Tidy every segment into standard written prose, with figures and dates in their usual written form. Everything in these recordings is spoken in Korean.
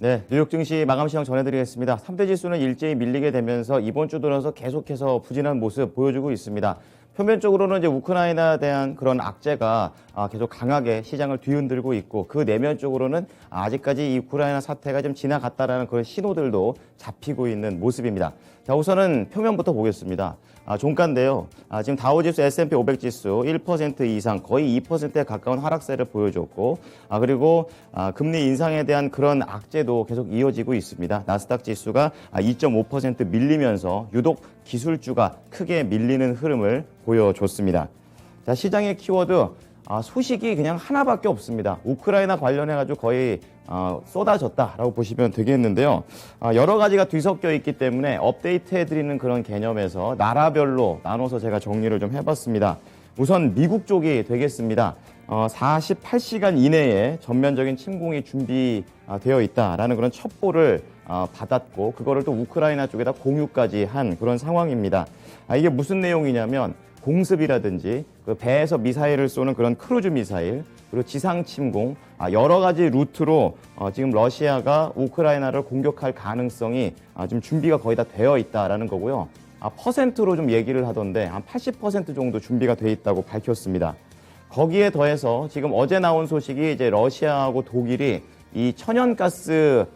네, 뉴욕 증시 마감 시황 전해드리겠습니다. 3대 지수는 일제히 밀리게 되면서 이번 주 들어서 계속해서 부진한 모습 보여주고 있습니다. 표면적으로는 이제 우크라이나에 대한 그런 악재가 계속 강하게 시장을 뒤흔들고 있고, 그 내면적으로는 아직까지 이 우크라이나 사태가 좀 지나갔다라는 그런 신호들도 잡히고 있는 모습입니다. 자, 우선은 표면부터 보겠습니다. 종가인데요. 지금 다우지수 S&P 500 지수 1% 이상, 거의 2%에 가까운 하락세를 보여줬고, 그리고 금리 인상에 대한 그런 악재도 계속 이어지고 있습니다. 나스닥 지수가 2.5% 밀리면서 유독 기술주가 크게 밀리는 흐름을 보여줬습니다. 자, 시장의 키워드 소식이 그냥 하나밖에 없습니다. 우크라이나 관련해가지고 거의 쏟아졌다라고 보시면 되겠는데요. 여러 가지가 뒤섞여 있기 때문에 업데이트해드리는 그런 개념에서 나라별로 나눠서 제가 정리를 좀 해봤습니다. 우선 미국 쪽이 되겠습니다. 48시간 이내에 전면적인 침공이 준비되어 있다라는 그런 첩보를 받았고, 그거를 또 우크라이나 쪽에다 공유까지 한 그런 상황입니다. 이게 무슨 내용이냐면 공습이라든지 그 배에서 미사일을 쏘는 그런 크루즈 미사일, 그리고 지상 침공, 여러 가지 루트로 지금 러시아가 우크라이나를 공격할 가능성이 지금 준비가 거의 다 되어 있다라는 거고요. 퍼센트로 좀 얘기를 하던데 한 80% 정도 준비가 돼 있다고 밝혔습니다. 거기에 더해서 지금 어제 나온 소식이 이제 러시아하고 독일이 이 천연가스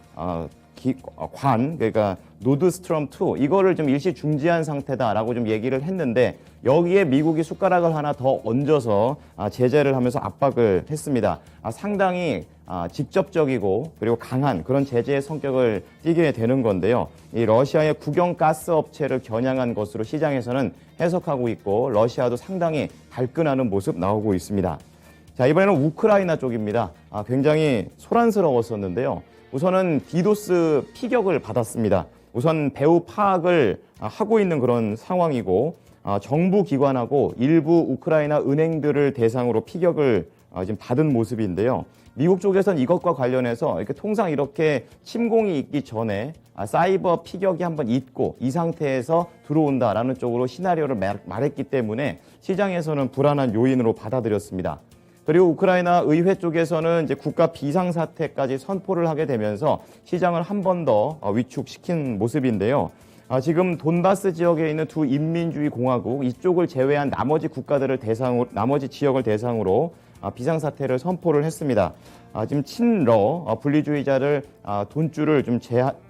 관, 그러니까 노드스트롬 2 이거를 좀 일시 중지한 상태다라고 좀 얘기를 했는데, 여기에 미국이 숟가락을 하나 더 얹어서 제재를 하면서 압박을 했습니다. 상당히 직접적이고 그리고 강한 그런 제재의 성격을 띠게 되는 건데요. 이 러시아의 국영 가스 업체를 겨냥한 것으로 시장에서는 해석하고 있고, 러시아도 상당히 발끈하는 모습 나오고 있습니다. 자, 이번에는 우크라이나 쪽입니다. 굉장히 소란스러웠었는데요. 우선은 디도스 피격을 받았습니다. 우선 배후 파악을 하고 있는 그런 상황이고, 정부 기관하고 일부 우크라이나 은행들을 대상으로 피격을 지금 받은 모습인데요. 미국 쪽에서는 이것과 관련해서 통상 이렇게 침공이 있기 전에 사이버 피격이 한번 있고 이 상태에서 들어온다라는 쪽으로 시나리오를 말했기 때문에 시장에서는 불안한 요인으로 받아들였습니다. 그리고 우크라이나 의회 쪽에서는 이제 국가 비상사태까지 선포를 하게 되면서 시장을 한 번 더 위축시킨 모습인데요. 지금 돈바스 지역에 있는 두 인민주의 공화국 이쪽을 제외한 나머지 국가들을 대상으로, 나머지 지역을 대상으로 비상사태를 선포를 했습니다. 지금 친러 분리주의자를 돈줄을 좀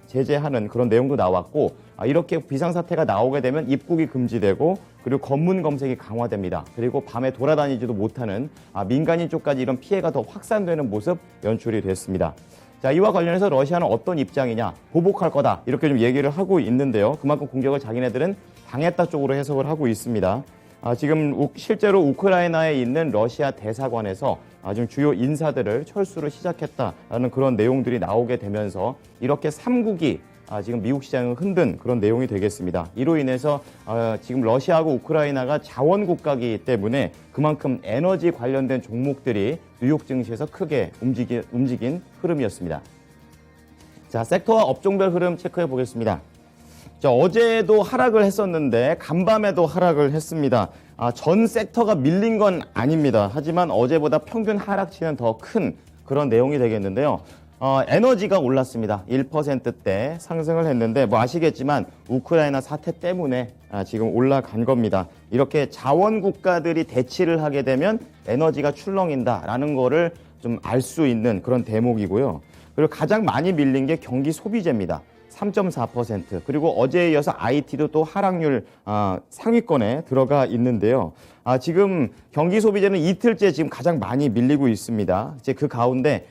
제재하는 그런 내용도 나왔고, 이렇게 비상사태가 나오게 되면 입국이 금지되고, 그리고 검문 검색이 강화됩니다. 그리고 밤에 돌아다니지도 못하는 민간인 쪽까지 이런 피해가 더 확산되는 모습 연출이 됐습니다. 자, 이와 관련해서 러시아는 어떤 입장이냐, 보복할 거다 이렇게 좀 얘기를 하고 있는데요. 그만큼 공격을 자기네들은 당했다 쪽으로 해석을 하고 있습니다. 지금 실제로 우크라이나에 있는 러시아 대사관에서 지금 주요 인사들을 철수를 시작했다라는 그런 내용들이 나오게 되면서 이렇게 3국이 지금 미국 시장을 흔든 그런 내용이 되겠습니다. 이로 인해서 지금 러시아하고 우크라이나가 자원국가이기 때문에 그만큼 에너지 관련된 종목들이 뉴욕 증시에서 크게 움직인 흐름이었습니다. 자, 섹터와 업종별 흐름 체크해 보겠습니다. 자, 어제도 하락을 했었는데 간밤에도 하락을 했습니다. 전 섹터가 밀린 건 아닙니다. 하지만 어제보다 평균 하락치는 더 큰 그런 내용이 되겠는데요. 에너지가 올랐습니다. 1%대 상승을 했는데, 뭐 아시겠지만 우크라이나 사태 때문에 지금 올라간 겁니다. 이렇게 자원 국가들이 대치를 하게 되면 에너지가 출렁인다라는 거를 좀 알 수 있는 그런 대목이고요. 그리고 가장 많이 밀린 게 경기 소비재입니다. 3.4%. 그리고 어제에 이어서 IT도 또 하락률 상위권에 들어가 있는데요. 지금 경기 소비재는 이틀째 지금 가장 많이 밀리고 있습니다. 이제 그 가운데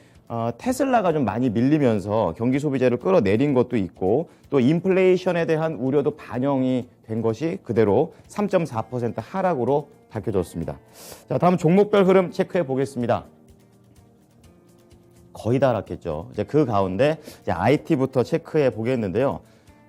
테슬라가 좀 많이 밀리면서 경기 소비재를 끌어내린 것도 있고, 또 인플레이션에 대한 우려도 반영이 된 것이 그대로 3.4% 하락으로 밝혀졌습니다. 자, 다음 종목별 흐름 체크해 보겠습니다. 거의 다 하락했죠. 이제 그 가운데 이제 IT부터 체크해 보겠는데요.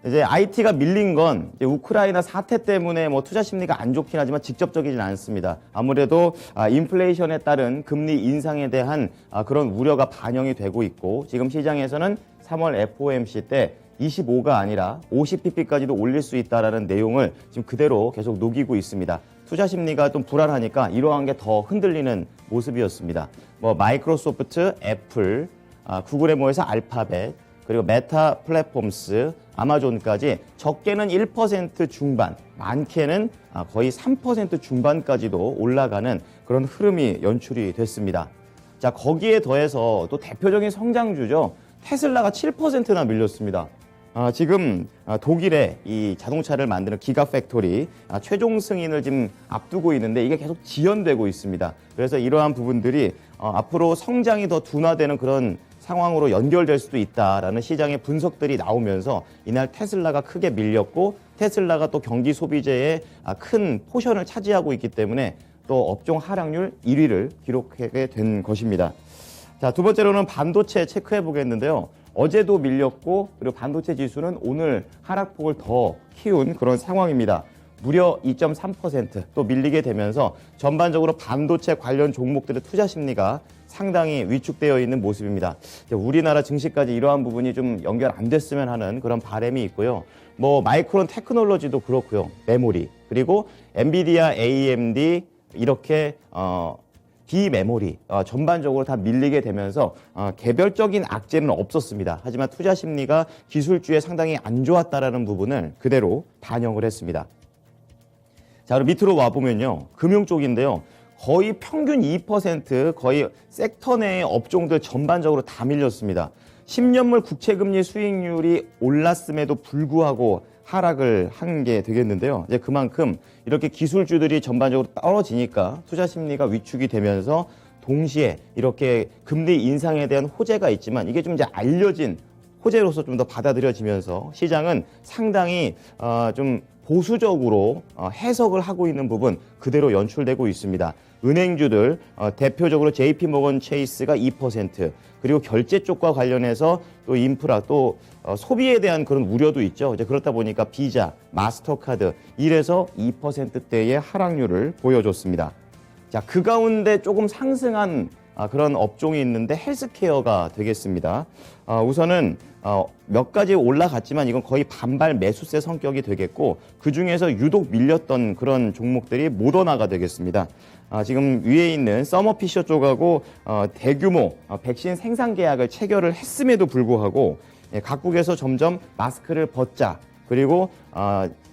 이제 IT가 밀린 건 이제 우크라이나 사태 때문에 뭐 투자 심리가 안 좋긴 하지만 직접적이진 않습니다. 아무래도 인플레이션에 따른 금리 인상에 대한 그런 우려가 반영이 되고 있고, 지금 시장에서는 3월 FOMC 때 25가 아니라 50pp까지도 올릴 수 있다라는 내용을 지금 그대로 계속 녹이고 있습니다. 투자 심리가 좀 불안하니까 이러한 게 더 흔들리는 모습이었습니다. 뭐 마이크로소프트, 애플, 구글에 모여서 알파벳, 그리고 메타 플랫폼스, 아마존까지 적게는 1% 중반, 많게는 거의 3% 중반까지도 올라가는 그런 흐름이 연출이 됐습니다. 자, 거기에 더해서 또 대표적인 성장주죠. 테슬라가 7%나 밀렸습니다. 지금 독일의 이 자동차를 만드는 기가팩토리 최종 승인을 지금 앞두고 있는데 이게 계속 지연되고 있습니다. 그래서 이러한 부분들이 앞으로 성장이 더 둔화되는 그런 상황으로 연결될 수도 있다라는 시장의 분석들이 나오면서 이날 테슬라가 크게 밀렸고 테슬라가 또 경기 소비재의 큰 포션을 차지하고 있기 때문에 또 업종 하락률 1위를 기록하게 된 것입니다. 자, 두 번째로는 반도체 체크해 보겠는데요. 어제도 밀렸고 그리고 반도체 지수는 오늘 하락폭을 더 키운 그런 상황입니다. 무려 2.3% 또 밀리게 되면서 전반적으로 반도체 관련 종목들의 투자 심리가 상당히 위축되어 있는 모습입니다. 우리나라 증시까지 이러한 부분이 좀 연결 안 됐으면 하는 그런 바람이 있고요. 뭐 마이크론 테크놀로지도 그렇고요. 메모리 그리고 엔비디아, AMD 이렇게 디메모리 전반적으로 다 밀리게 되면서 개별적인 악재는 없었습니다. 하지만 투자 심리가 기술주에 상당히 안 좋았다라는 부분을 그대로 반영을 했습니다. 자, 그럼 밑으로 와보면요. 금융 쪽인데요. 거의 평균 2% 거의 섹터 내의 업종들 전반적으로 다 밀렸습니다. 10년물 국채금리 수익률이 올랐음에도 불구하고 하락을 한 게 되겠는데요. 이제 그만큼 이렇게 기술주들이 전반적으로 떨어지니까 투자 심리가 위축이 되면서 동시에 이렇게 금리 인상에 대한 호재가 있지만 이게 좀 이제 알려진 호재로서 좀 더 받아들여지면서 시장은 상당히 좀 보수적으로 해석을 하고 있는 부분 그대로 연출되고 있습니다. 은행주들 대표적으로 JP모건 체이스가 2%, 그리고 결제 쪽과 관련해서 또 인프라 또 소비에 대한 그런 우려도 있죠. 이제 그렇다 보니까 비자, 마스터카드 이래서 2%대의 하락률을 보여줬습니다. 자, 그 가운데 조금 상승한 그런 업종이 있는데 헬스케어가 되겠습니다. 우선은 몇 가지 올라갔지만 이건 거의 반발 매수세 성격이 되겠고 그중에서 유독 밀렸던 그런 종목들이 모더나가 되겠습니다. 지금 위에 있는 서머피셔 쪽하고 대규모 백신 생산 계약을 체결을 했음에도 불구하고 각국에서 점점 마스크를 벗자 그리고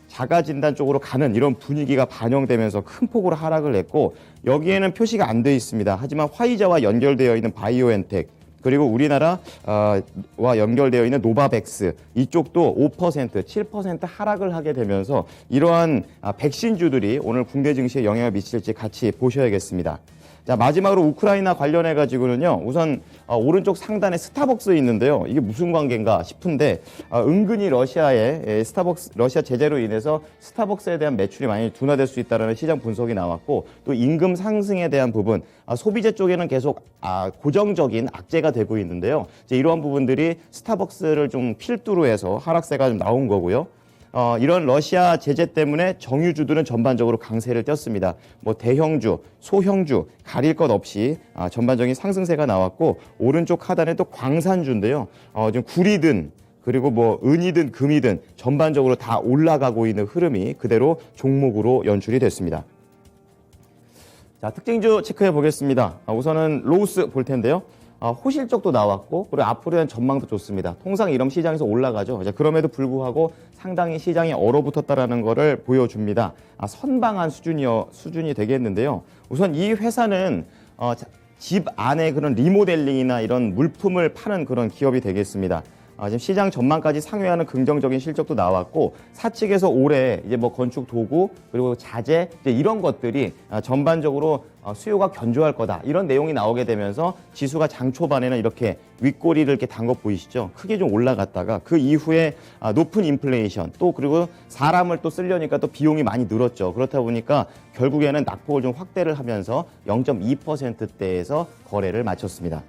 자가진단 쪽으로 가는 이런 분위기가 반영되면서 큰 폭으로 하락을 했고 여기에는 표시가 안 돼 있습니다. 하지만 화이자와 연결되어 있는 바이오엔텍 그리고 우리나라와 연결되어 있는 노바백스 이쪽도 5%, 7% 하락을 하게 되면서 이러한 백신주들이 오늘 국내 증시에 영향을 미칠지 같이 보셔야겠습니다. 자, 마지막으로 우크라이나 관련해 가지고는요. 우선 오른쪽 상단에 스타벅스 있는데요. 이게 무슨 관계인가 싶은데 은근히 러시아의 러시아 제재로 인해서 스타벅스에 대한 매출이 많이 둔화될 수 있다는 시장 분석이 나왔고 또 임금 상승에 대한 부분 소비재 쪽에는 계속 고정적인 악재가 되고 있는데요. 이제 이러한 부분들이 스타벅스를 좀 필두로 해서 하락세가 좀 나온 거고요. 이런 러시아 제재 때문에 정유주들은 전반적으로 강세를 띄었습니다. 뭐 대형주, 소형주 가릴 것 없이 전반적인 상승세가 나왔고 오른쪽 하단에 또 광산주인데요. 지금 구리든 그리고 뭐 은이든 금이든 전반적으로 다 올라가고 있는 흐름이 그대로 종목으로 연출이 됐습니다. 자, 특징주 체크해 보겠습니다. 우선은 로우스 볼 텐데요. 호실적도 나왔고 그리고 앞으로에 대한 전망도 좋습니다. 통상 이런 시장에서 올라가죠. 그럼에도 불구하고 상당히 시장이 얼어붙었다라는 것을 보여줍니다. 선방한 수준이 되겠는데요. 우선 이 회사는 집 안에 그런 리모델링이나 이런 물품을 파는 그런 기업이 되겠습니다. 지금 시장 전망까지 상회하는 긍정적인 실적도 나왔고 사측에서 올해 이제 뭐 건축 도구 그리고 자재 이제 이런 것들이 전반적으로 수요가 견조할 거다 이런 내용이 나오게 되면서 지수가 장 초반에는 이렇게 윗꼬리를 이렇게 단 거 보이시죠? 크게 좀 올라갔다가 그 이후에 높은 인플레이션 또 그리고 사람을 또 쓰려니까 또 비용이 많이 늘었죠. 그렇다 보니까 결국에는 낙폭을 좀 확대를 하면서 0.2%대에서 거래를 마쳤습니다.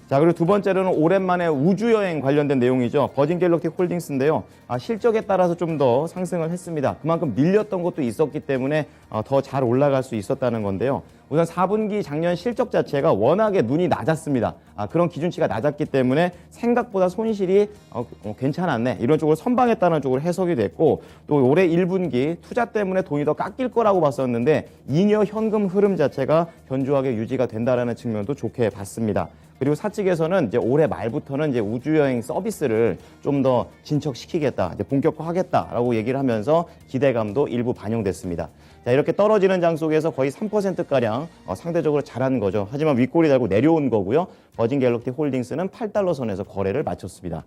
자, 그리고 두 번째로는 오랜만에 우주여행 관련된 내용이죠. 버진 갤럭틱 홀딩스인데요. 실적에 따라서 좀 더 상승을 했습니다. 그만큼 밀렸던 것도 있었기 때문에 더 잘 올라갈 수 있었다는 건데요. 우선 4분기 작년 실적 자체가 워낙에 눈이 낮았습니다. 그런 기준치가 낮았기 때문에 생각보다 손실이 괜찮았네. 이런 쪽으로 선방했다는 쪽으로 해석이 됐고 또 올해 1분기 투자 때문에 돈이 더 깎일 거라고 봤었는데 잉여 현금 흐름 자체가 견조하게 유지가 된다는 측면도 좋게 봤습니다. 그리고 사측에서는 이제 올해 말부터는 이제 우주여행 서비스를 좀 더 진척시키겠다, 이제 본격화하겠다라고 얘기를 하면서 기대감도 일부 반영됐습니다. 자, 이렇게 떨어지는 장 속에서 거의 3%가량 상대적으로 잘한 거죠. 하지만 윗골이 달고 내려온 거고요. 버진 갤럭시 홀딩스는 8달러 선에서 거래를 마쳤습니다.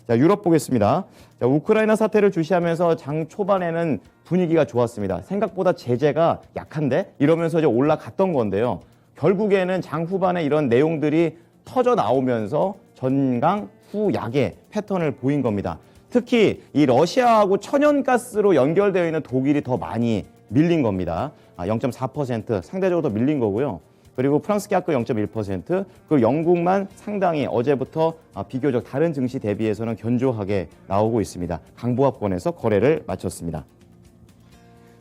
자, 유럽 보겠습니다. 자, 우크라이나 사태를 주시하면서 장 초반에는 분위기가 좋았습니다. 생각보다 제재가 약한데? 이러면서 이제 올라갔던 건데요. 결국에는 장 후반에 이런 내용들이 터져 나오면서 전강 후약의 패턴을 보인 겁니다. 특히 이 러시아하고 천연가스로 연결되어 있는 독일이 더 많이 밀린 겁니다. 0.4% 상대적으로 더 밀린 거고요. 그리고 프랑스 갸크 0.1%, 그리고 영국만 상당히 어제부터 비교적 다른 증시 대비해서는 견조하게 나오고 있습니다. 강보합권에서 거래를 마쳤습니다.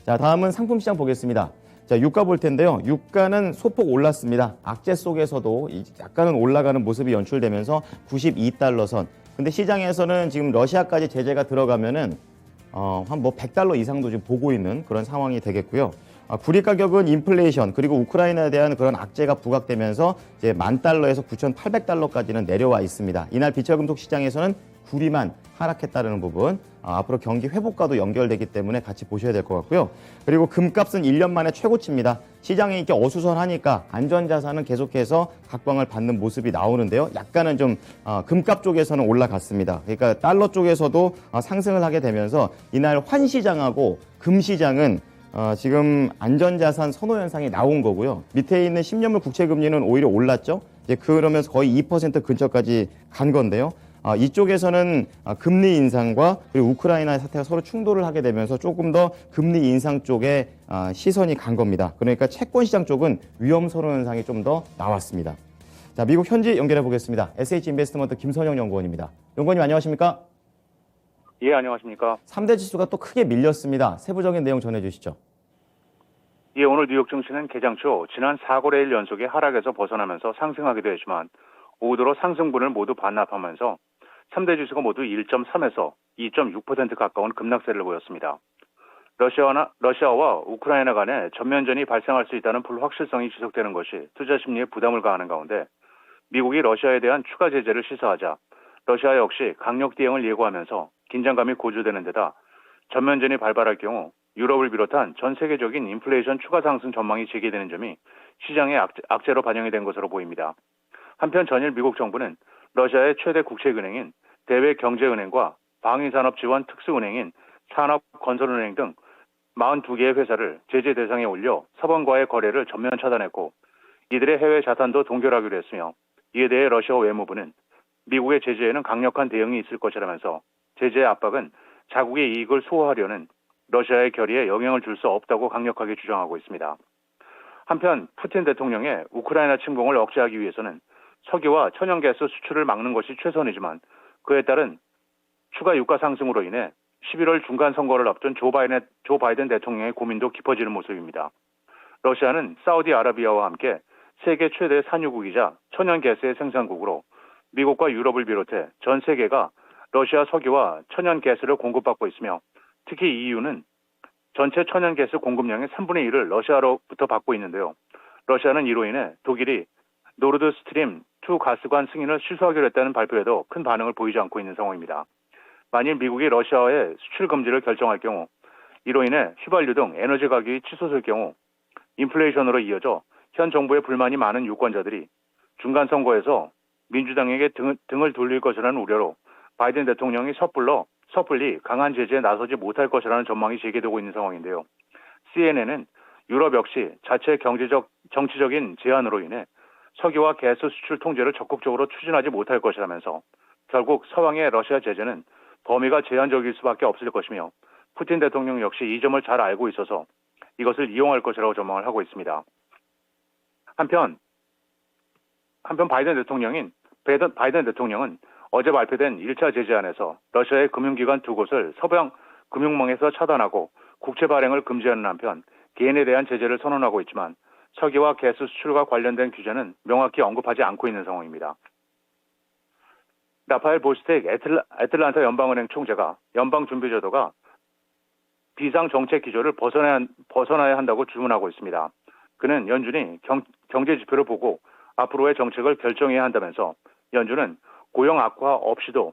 자, 다음은 상품 시장 보겠습니다. 자, 유가 볼 텐데요. 유가는 소폭 올랐습니다. 악재 속에서도 약간은 올라가는 모습이 연출되면서 92달러 선. 근데 시장에서는 지금 러시아까지 제재가 들어가면은 한 뭐 100달러 이상도 지금 보고 있는 그런 상황이 되겠고요. 구리 가격은 인플레이션 그리고 우크라이나에 대한 그런 악재가 부각되면서 이제 10,000달러에서 9,800달러까지는 내려와 있습니다. 이날 비철금속 시장에서는 구리만 하락했다는 부분, 앞으로 경기 회복과도 연결되기 때문에 같이 보셔야 될 것 같고요. 그리고 금값은 1년 만에 최고치입니다. 시장이 이렇게 어수선하니까 안전자산은 계속해서 각광을 받는 모습이 나오는데요. 약간은 좀 금값 쪽에서는 올라갔습니다. 그러니까 달러 쪽에서도 상승을 하게 되면서 이날 환시장하고 금시장은 지금 안전자산 선호 현상이 나온 거고요. 밑에 있는 10년물 국채금리는 오히려 올랐죠. 이제 그러면서 거의 2% 근처까지 간 건데요. 이쪽에서는 금리 인상과 그리고 우크라이나 사태가 서로 충돌을 하게 되면서 조금 더 금리 인상 쪽에 시선이 간 겁니다. 그러니까 채권 시장 쪽은 위험 선호 현상이 좀 더 나왔습니다. 자, 미국 현지 연결해 보겠습니다. SH인베스트먼트 김선영 연구원입니다. 연구원님 안녕하십니까? 예, 안녕하십니까? 3대 지수가 또 크게 밀렸습니다. 세부적인 내용 전해주시죠. 예, 오늘 뉴욕 증시는 개장 초 지난 4거래일 연속의 하락에서 벗어나면서 상승하기도 했지만 오후 들어 상승분을 모두 반납하면서 3대 지수가 모두 1.3에서 2.6% 가까운 급락세를 보였습니다. 러시아와 우크라이나 간에 전면전이 발생할 수 있다는 불확실성이 지속되는 것이 투자 심리에 부담을 가하는 가운데 미국이 러시아에 대한 추가 제재를 시사하자 러시아 역시 강력 대응을 예고하면서 긴장감이 고조되는 데다 전면전이 발발할 경우 유럽을 비롯한 전 세계적인 인플레이션 추가 상승 전망이 제기되는 점이 시장의 악재로 반영이 된 것으로 보입니다. 한편 전일 미국 정부는 러시아의 최대 국책은행인 대외경제은행과 방위산업지원 특수은행인 산업건설은행 등 42개의 회사를 제재 대상에 올려 서방과의 거래를 전면 차단했고 이들의 해외 자산도 동결하기로 했으며 이에 대해 러시아 외무부는 미국의 제재에는 강력한 대응이 있을 것이라면서 제재의 압박은 자국의 이익을 소화하려는 러시아의 결의에 영향을 줄 수 없다고 강력하게 주장하고 있습니다. 한편 푸틴 대통령의 우크라이나 침공을 억제하기 위해서는 석유와 천연가스 수출을 막는 것이 최선이지만 그에 따른 추가 유가 상승으로 인해 11월 중간 선거를 앞둔 조 바이든 대통령의 고민도 깊어지는 모습입니다. 러시아는 사우디아라비아와 함께 세계 최대 산유국이자 천연가스의 생산국으로 미국과 유럽을 비롯해 전 세계가 러시아 석유와 천연가스를 공급받고 있으며 특히 EU는 전체 천연가스 공급량의 3분의 1을 러시아로부터 받고 있는데요. 러시아는 이로 인해 독일이 노르드 스트림 2 가스관 승인을 취소하기로 했다는 발표에도 큰 반응을 보이지 않고 있는 상황입니다. 만일 미국이 러시아의 수출 금지를 결정할 경우 이로 인해 휘발유 등 에너지 가격이 치솟을 경우 인플레이션으로 이어져 현 정부의 불만이 많은 유권자들이 중간 선거에서 민주당에게 등을 돌릴 것이라는 우려로 바이든 대통령이 섣불리 강한 제재에 나서지 못할 것이라는 전망이 제기되고 있는 상황인데요. CNN은 유럽 역시 자체 정치적인 제한으로 인해 석유와 가스 수출 통제를 적극적으로 추진하지 못할 것이라면서 결국 서방의 러시아 제재는 범위가 제한적일 수밖에 없을 것이며 푸틴 대통령 역시 이 점을 잘 알고 있어서 이것을 이용할 것이라고 전망을 하고 있습니다. 한편 바이든 대통령은 어제 발표된 1차 제재안에서 러시아의 금융기관 두 곳을 서방 금융망에서 차단하고 국채 발행을 금지하는 한편 개인에 대한 제재를 선언하고 있지만 석유와 가스 수출과 관련된 규제는 명확히 언급하지 않고 있는 상황입니다. 라파엘 보스텍 애틀란타 연방은행 총재가 연방준비제도가 비상정책 기조를 벗어나야 한다고 주문하고 있습니다. 그는 연준이 경제 지표를 보고 앞으로의 정책을 결정해야 한다면서 연준은 고용 악화 없이도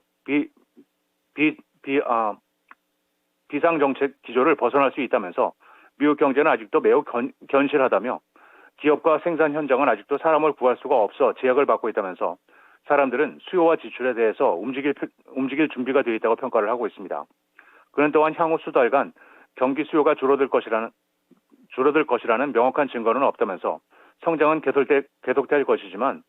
비상정책 기조를 벗어날 수 있다면서 미국 경제는 아직도 매우 견실하다며 기업과 생산 현장은 아직도 사람을 구할 수가 없어 제약을 받고 있다면서 사람들은 수요와 지출에 대해서 움직일 준비가 되어 있다고 평가를 하고 있습니다. 그는 또한 향후 수달간 경기 수요가 줄어들 것이라는 명확한 증거는 없다면서 성장은 계속될 것이지만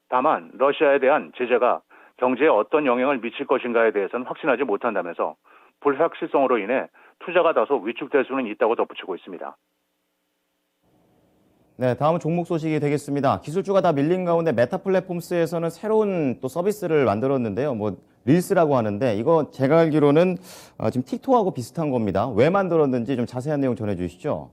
다만 러시아에 대한 제재가 경제에 어떤 영향을 미칠 것인가에 대해서는 확신하지 못한다면서 불확실성으로 인해 투자가 다소 위축될 수는 있다고 덧붙이고 있습니다. 네, 다음은 종목 소식이 되겠습니다. 기술주가 다 밀린 가운데 메타 플랫폼스에서는 새로운 또 서비스를 만들었는데요. 릴스라고 하는데 이거 제가 알기로는 지금 틱톡하고 비슷한 겁니다. 왜 만들었는지 좀 자세한 내용 전해주시죠.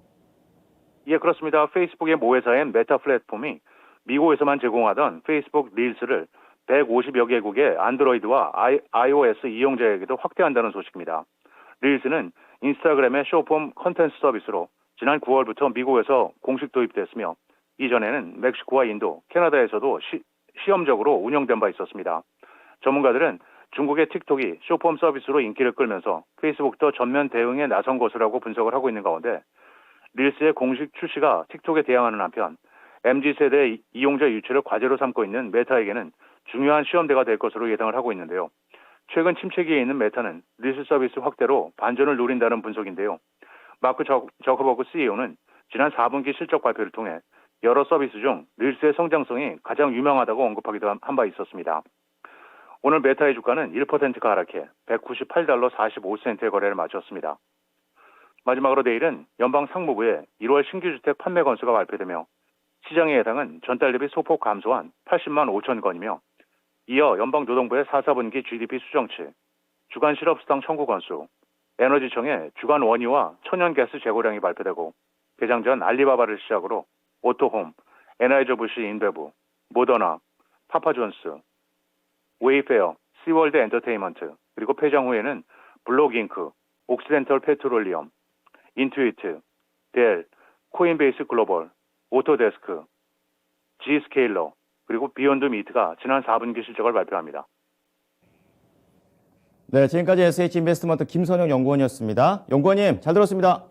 예, 그렇습니다. 페이스북의 모회사인 메타 플랫폼이 미국에서만 제공하던 페이스북 릴스를 150여 개국의 안드로이드와 iOS 이용자에게도 확대한다는 소식입니다. 릴스는 인스타그램의 쇼폼 컨텐츠 서비스로 지난 9월부터 미국에서 공식 도입됐으며 이전에는 멕시코와 인도, 캐나다에서도 시험적으로 운영된 바 있었습니다. 전문가들은 중국의 틱톡이 쇼폼 서비스로 인기를 끌면서 페이스북도 전면 대응에 나선 것이라고 분석을 하고 있는 가운데 릴스의 공식 출시가 틱톡에 대항하는 한편 MZ세대 이용자 유치를 과제로 삼고 있는 메타에게는 중요한 시험대가 될 것으로 예상을 하고 있는데요. 최근 침체기에 있는 메타는 릴스 서비스 확대로 반전을 노린다는 분석인데요. 마크 저커버그 CEO는 지난 4분기 실적 발표를 통해 여러 서비스 중 릴스의 성장성이 가장 유명하다고 언급하기도 한 바 있었습니다. 오늘 메타의 주가는 1%가 하락해 198달러 45센트의 거래를 마쳤습니다. 마지막으로 내일은 연방 상무부의 1월 신규주택 판매 건수가 발표되며 시장의 예상은 전달 대비 소폭 감소한 80만 5천 건이며 이어 연방노동부의 4분기 GDP 수정치, 주간 실업수당 청구 건수, 에너지청의 주간 원유와 천연가스 재고량이 발표되고 개장 전 알리바바를 시작으로 오토홈, 에나이저부시 인베브, 모더나, 파파존스, 웨이페어, 시월드 엔터테인먼트, 그리고 폐장 후에는 블록잉크, 옥시덴털 페트롤리엄, 인투이트, 델, 코인베이스 글로벌, 오토데스크, G스케일러, 그리고 비욘드 미트가 지난 4분기 실적을 발표합니다. 네, 지금까지 SH인베스트먼트 김선영 연구원이었습니다. 연구원님, 잘 들었습니다.